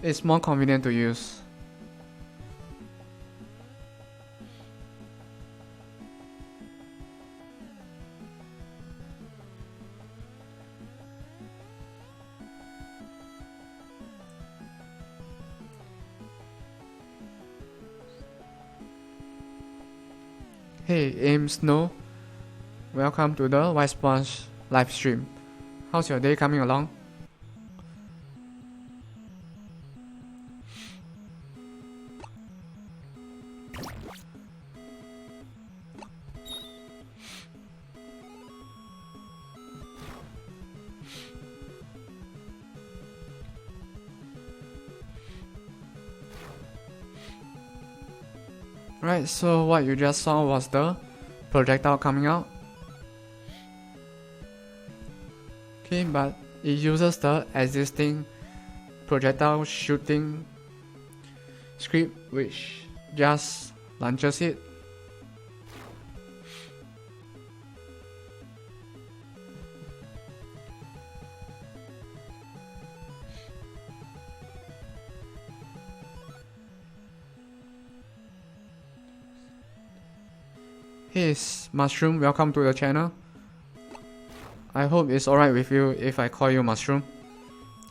It's more convenient to use. Hey, Aim Snow. Welcome to the White Sponge live stream. How's your day coming along? Right, so what you just saw was the projectile coming out. Okay, but it uses the existing projectile shooting script which just launches it. Hey Mushroom, welcome to the channel. I hope it's alright with you if I call you Mushroom.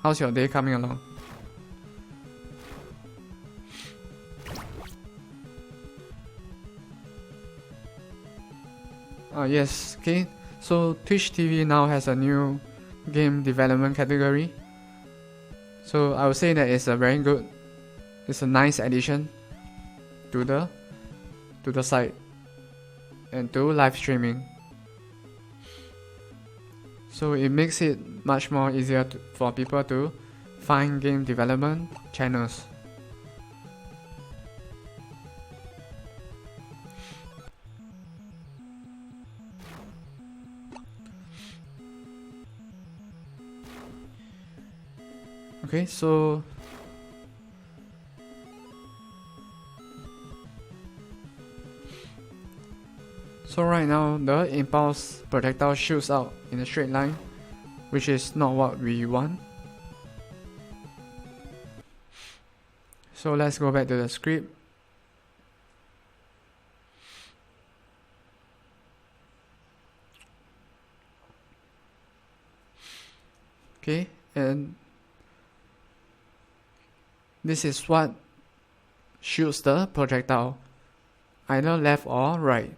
How's your day coming along? Yes, okay. So Twitch TV now has a new game development category. So I would say that it's a nice addition to the site and to live streaming. So it makes it much more easier for people to find game development channels. Okay, so right now the impulse projectile shoots out in a straight line, which is not what we want. So let's go back to the script. Okay, and this is what shoots the projectile, either left or right.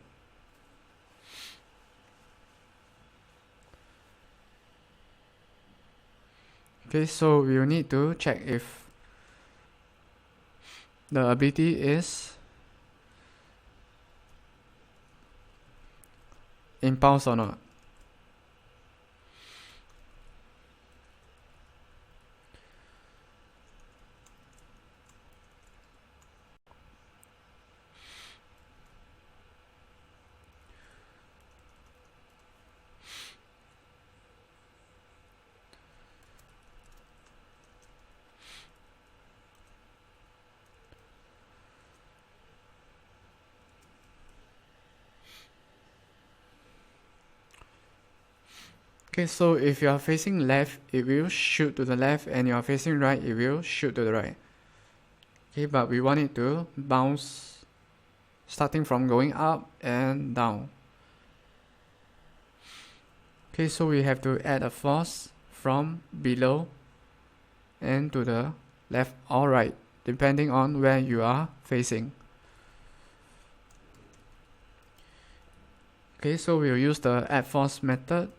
Okay, so we'll need to check if the ability is impulse or not. Okay, so if you are facing left, it will shoot to the left, and you are facing right, it will shoot to the right. Okay, but we want it to bounce starting from going up and down. Okay, so we have to add a force from below and to the left or right, depending on where you are facing. Okay, so we'll use the add force method.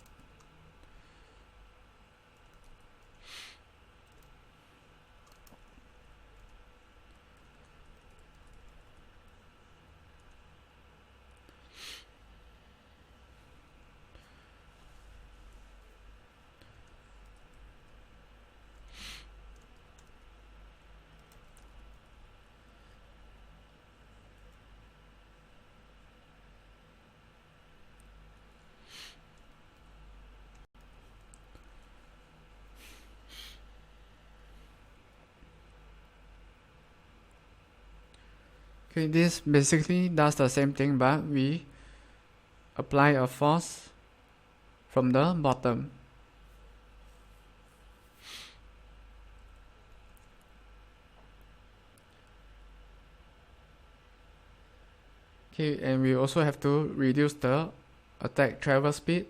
Okay, this basically does the same thing, but we apply a force from the bottom. Okay, and we also have to reduce the attack travel speed.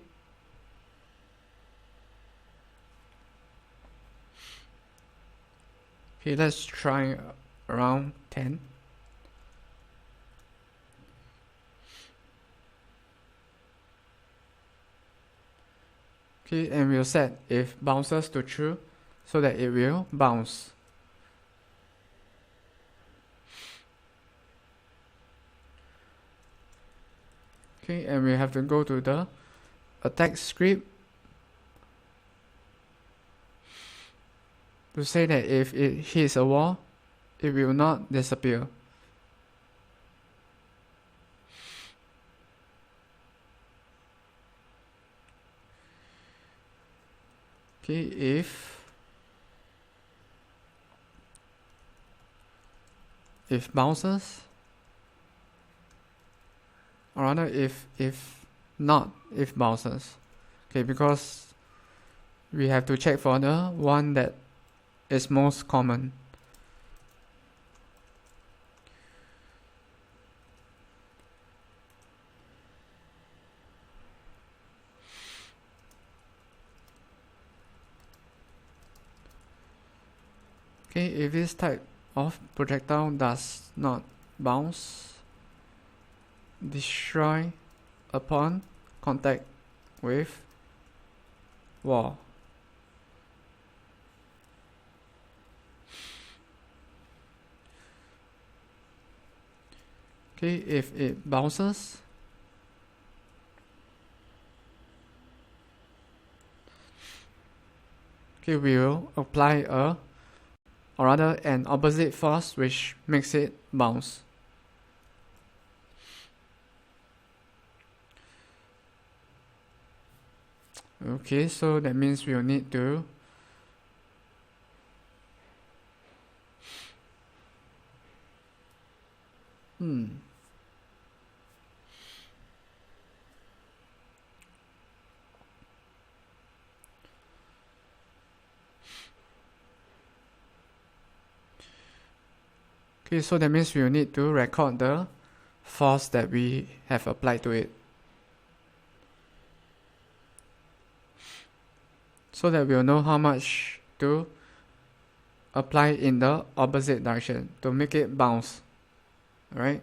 Okay, let's try around 10. Okay, and we'll set if bounces to true so that it will bounce. Okay, and we have to go to the attack script to say that if it hits a wall, it will not disappear. Okay, if bounces, or rather if bounces. Okay, because we have to check for the one that is most common. Okay, if this type of projectile does not bounce, destroy upon contact with wall. Okay, if it bounces, okay, we will apply or rather an opposite force which makes it bounce. Okay, so that means we'll need to Okay, so that means we'll need to record the force that we have applied to it, so that we'll know how much to apply in the opposite direction to make it bounce. Alright?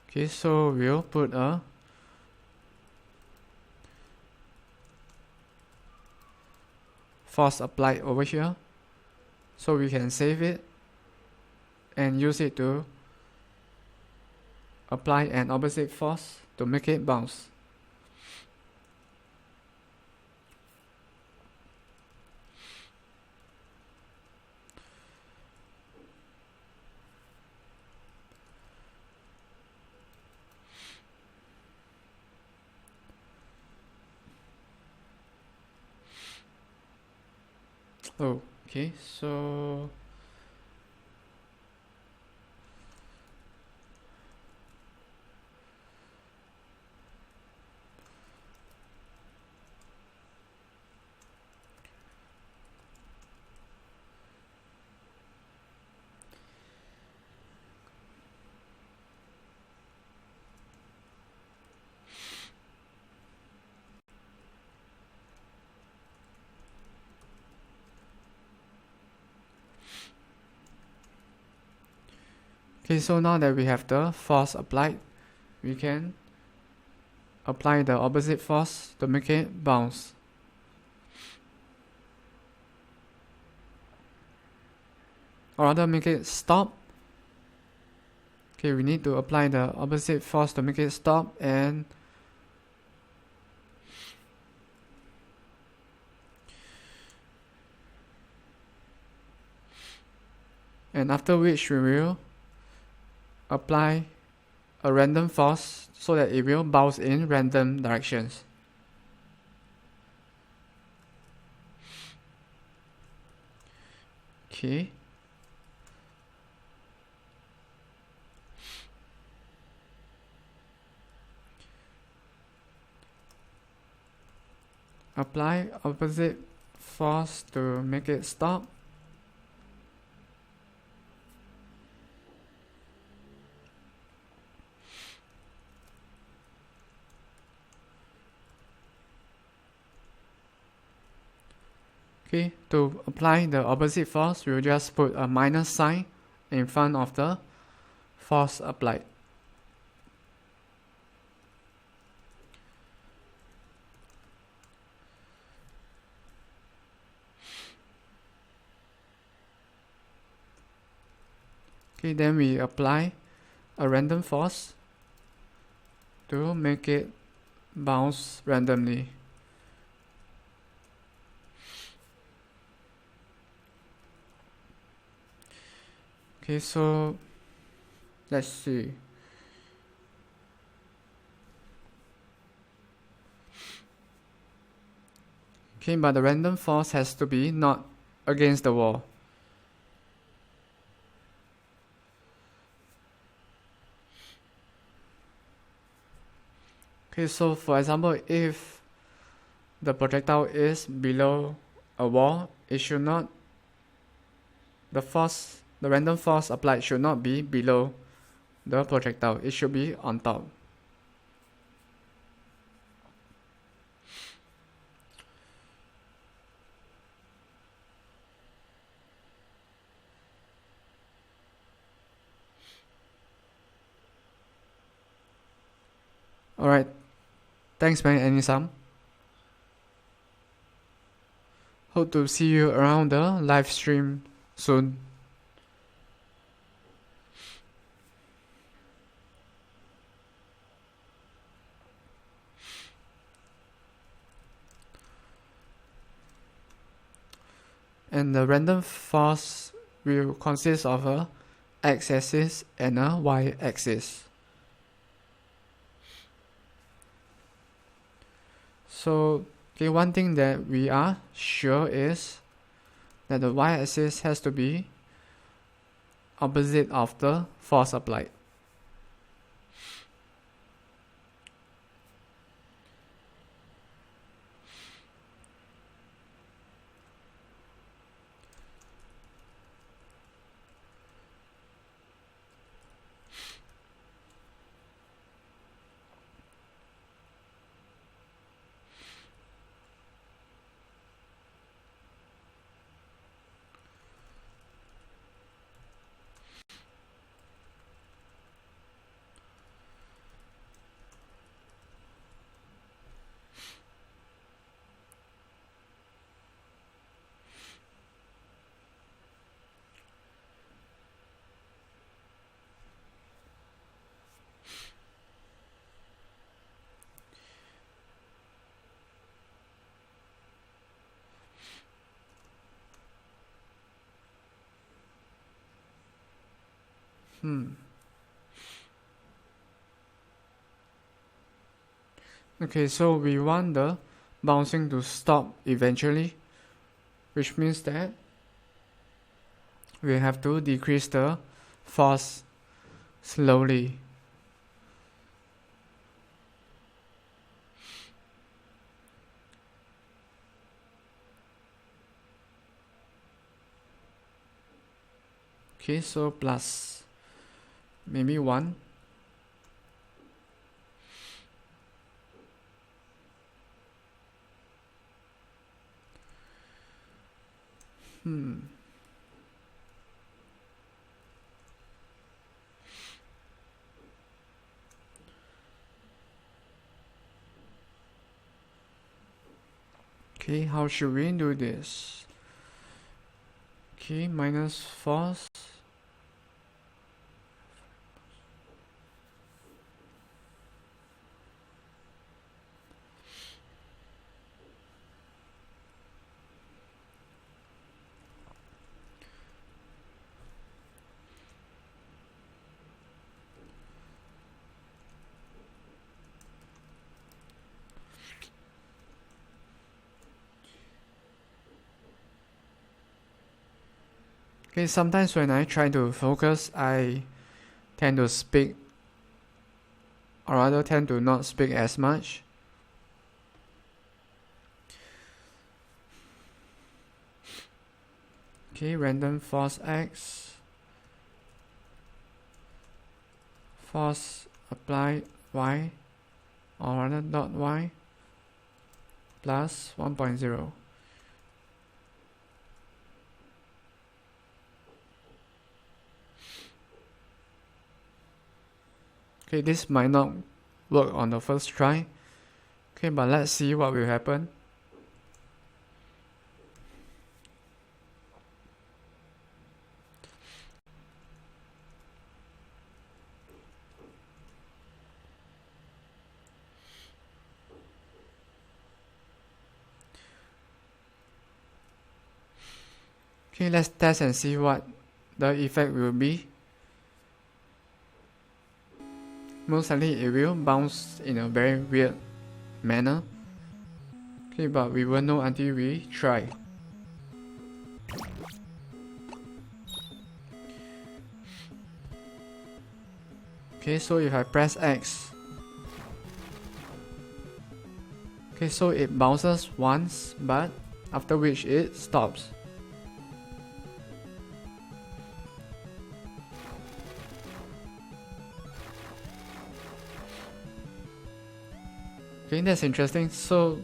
Okay, so we'll put a force applied over here, so we can save it and use it to apply an opposite force to make it bounce. Okay, so so now that we have the force applied, we can apply the opposite force to make it bounce. Or rather, make it stop. Okay, we need to apply the opposite force to make it stop, and after which we will apply a random force so that it will bounce in random directions. Okay. Apply opposite force to make it stop. Okay, to apply the opposite force, we'll just put a minus sign in front of the force applied. Okay, then we apply a random force to make it bounce randomly. Okay, so let's see. Okay, but the random force has to be not against the wall. Okay, so for example, if the projectile is below a wall, it should not, the random force applied should not be below the projectile, it should be on top. Alright, thanks man, Anisam. Hope to see you around the live stream soon. And the random force will consist of a x-axis and a y-axis. So, okay, one thing that we are sure is that the y-axis has to be opposite of the force applied. Okay, so we want the bouncing to stop eventually, which means that we have to decrease the force slowly. Okay, so plus maybe 1. Okay, how should we do this? Okay, minus force. Okay, sometimes when I try to focus, I tend to speak, or rather tend to not speak as much. Okay, random force x, force applied y, or rather dot y, plus 1.0. Okay, this might not work on the first try. Okay, but let's see what will happen. Okay, let's test and see what the effect will be. Most likely it will bounce in a very weird manner. Okay, but we won't know until we try. Okay, so if I press X, okay, so it bounces once, but after which it stops. Okay, that's interesting. So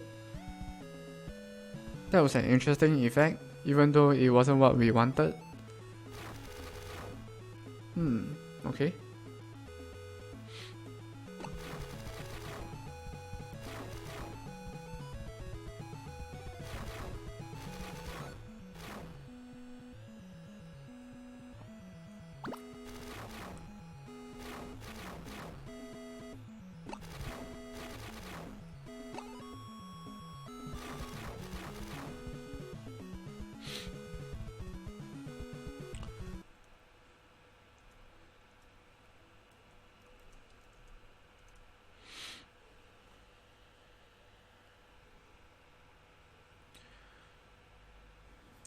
that was an interesting effect, even though it wasn't what we wanted. Okay.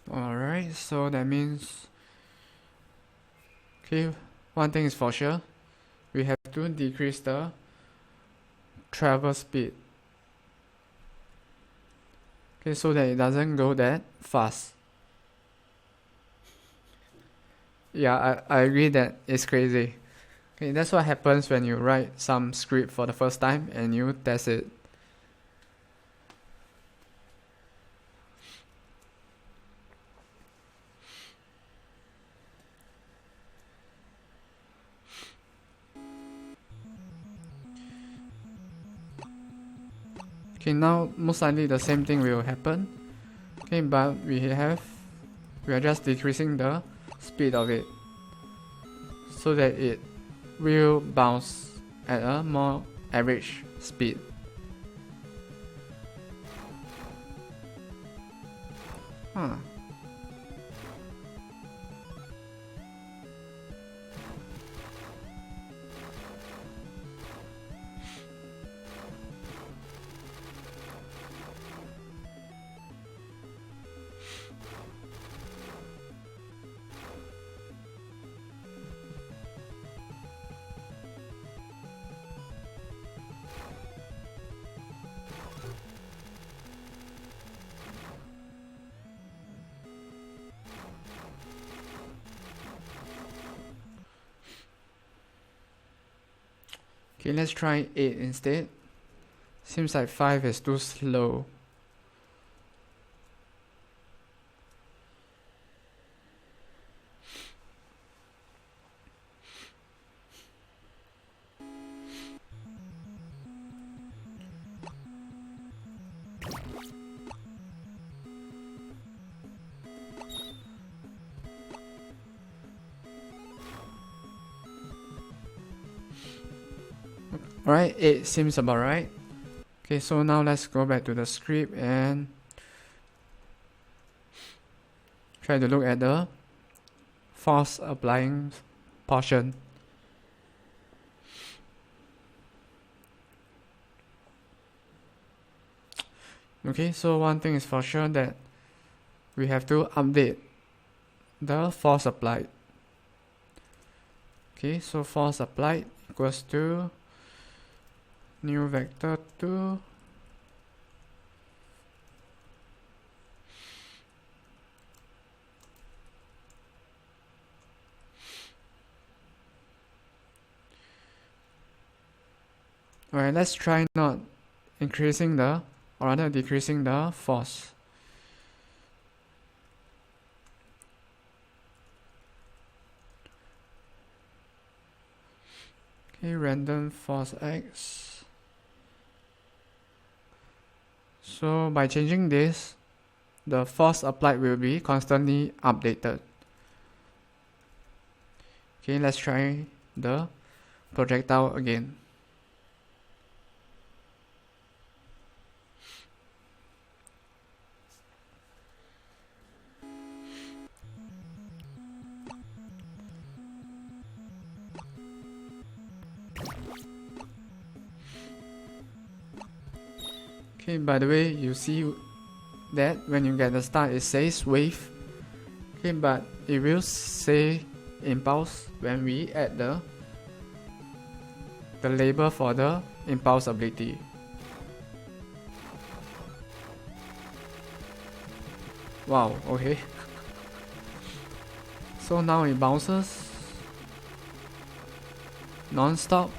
Alright, so that means, okay, one thing is for sure, we have to decrease the travel speed. Okay, so that it doesn't go that fast. Yeah, I agree that it's crazy. Okay, that's what happens when you write some script for the first time and you test it. Okay, now most likely the same thing will happen. Okay, but we are just decreasing the speed of it so that it will bounce at a more average speed. Huh. Okay, let's try 8 instead. Seems like 5 is too slow. Alright, 8 seems about right. Okay, so now let's go back to the script and try to look at the force applying portion. Okay, so one thing is for sure that we have to update the force applied. Okay, so force applied equals to new vector 2 Alright, let's try not increasing the, or rather decreasing the force. Okay, random force X. So by changing this, the force applied will be constantly updated. Okay, let's try the projectile again. Okay, by the way, you see that when you get the start it says wave. Okay, but it will say impulse when we add the label for the impulse ability. Wow, okay. So now it bounces non-stop.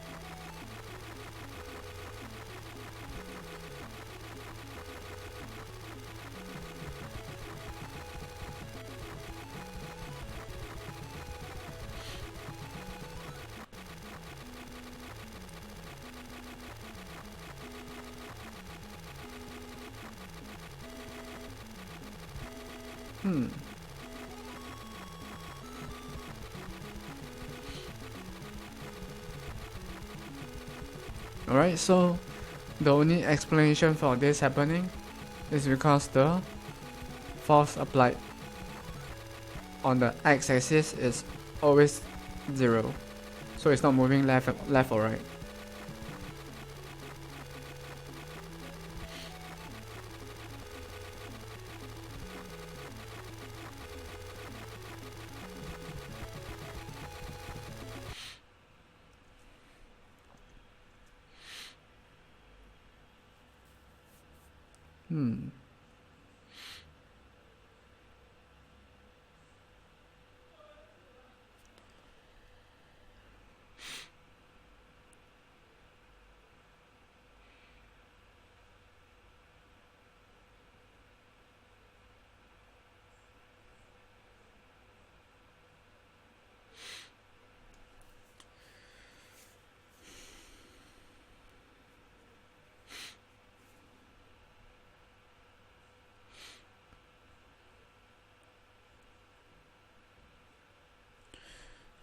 Alright, so the only explanation for this happening is because the force applied on the x-axis is always 0, so it's not moving left or right.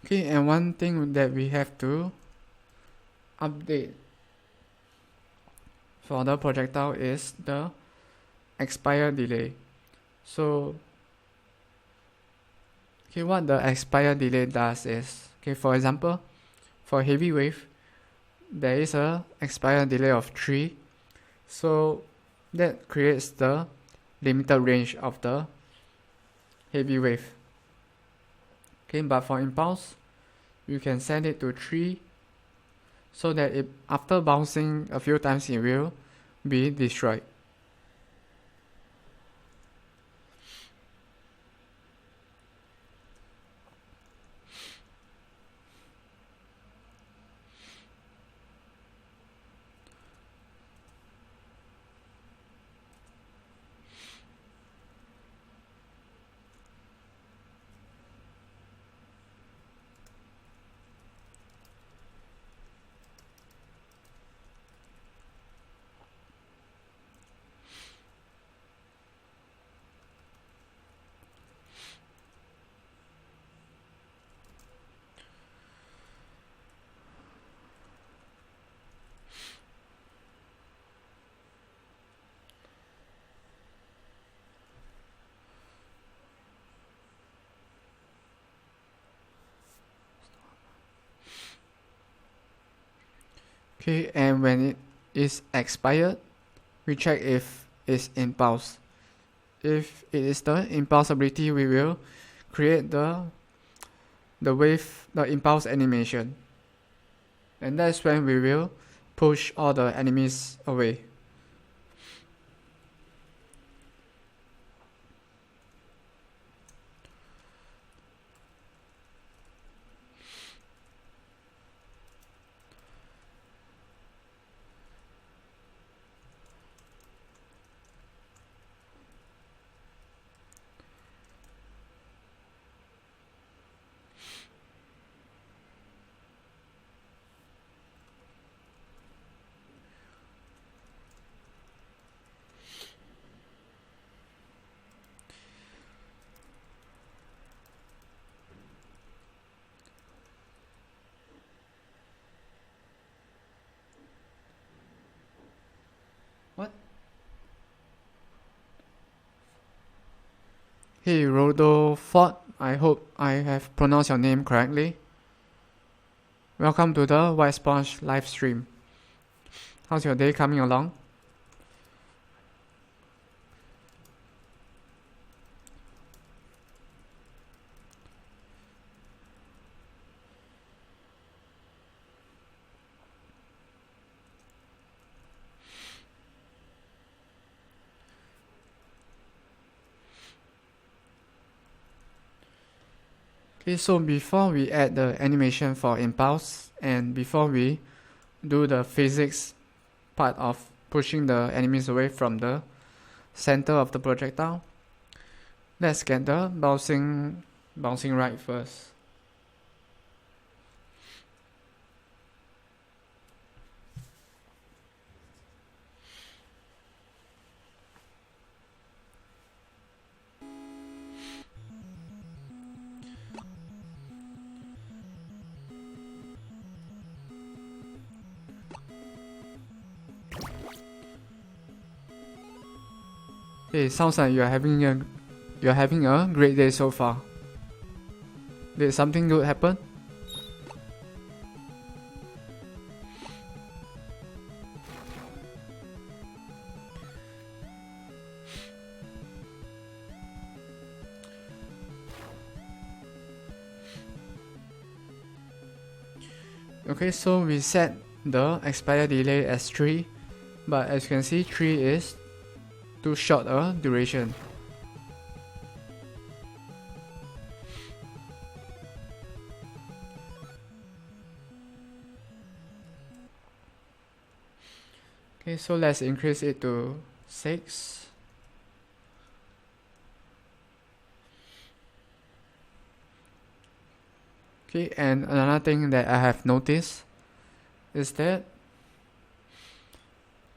Okay, and one thing that we have to update for the projectile is the expire delay. So okay, what the expire delay does is, okay, for example, for heavy wave, there is a expire delay of 3, so that creates the limited range of the heavy wave. Okay, but for impulse, you can set it to 3, so that it, after bouncing a few times, it will be destroyed. Okay, and when it is expired, we check if it's impulse. If it is the impulse ability, we will create the wave, the impulse animation, and that's when we will push all the enemies away. Hey Rodofort, I hope I have pronounced your name correctly. Welcome to the White Sponge live stream. How's your day coming along? Okay, so before we add the animation for impulse and before we do the physics part of pushing the enemies away from the center of the projectile, let's get the bouncing right first. Okay, sounds like you're having a great day so far. Did something good happen? Okay, so we set the expire delay as 3, but as you can see 3 is too short a duration. Okay, so let's increase it to 6. Okay, and another thing that I have noticed is that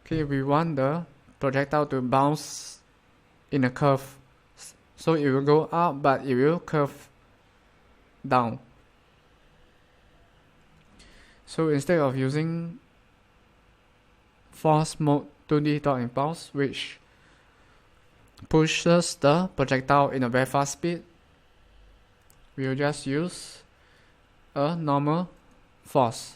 we want the projectile to bounce in a curve, so it will go up but it will curve down. So instead of using force mode 2D dot impulse, which pushes the projectile in a very fast speed, we will just use a normal force.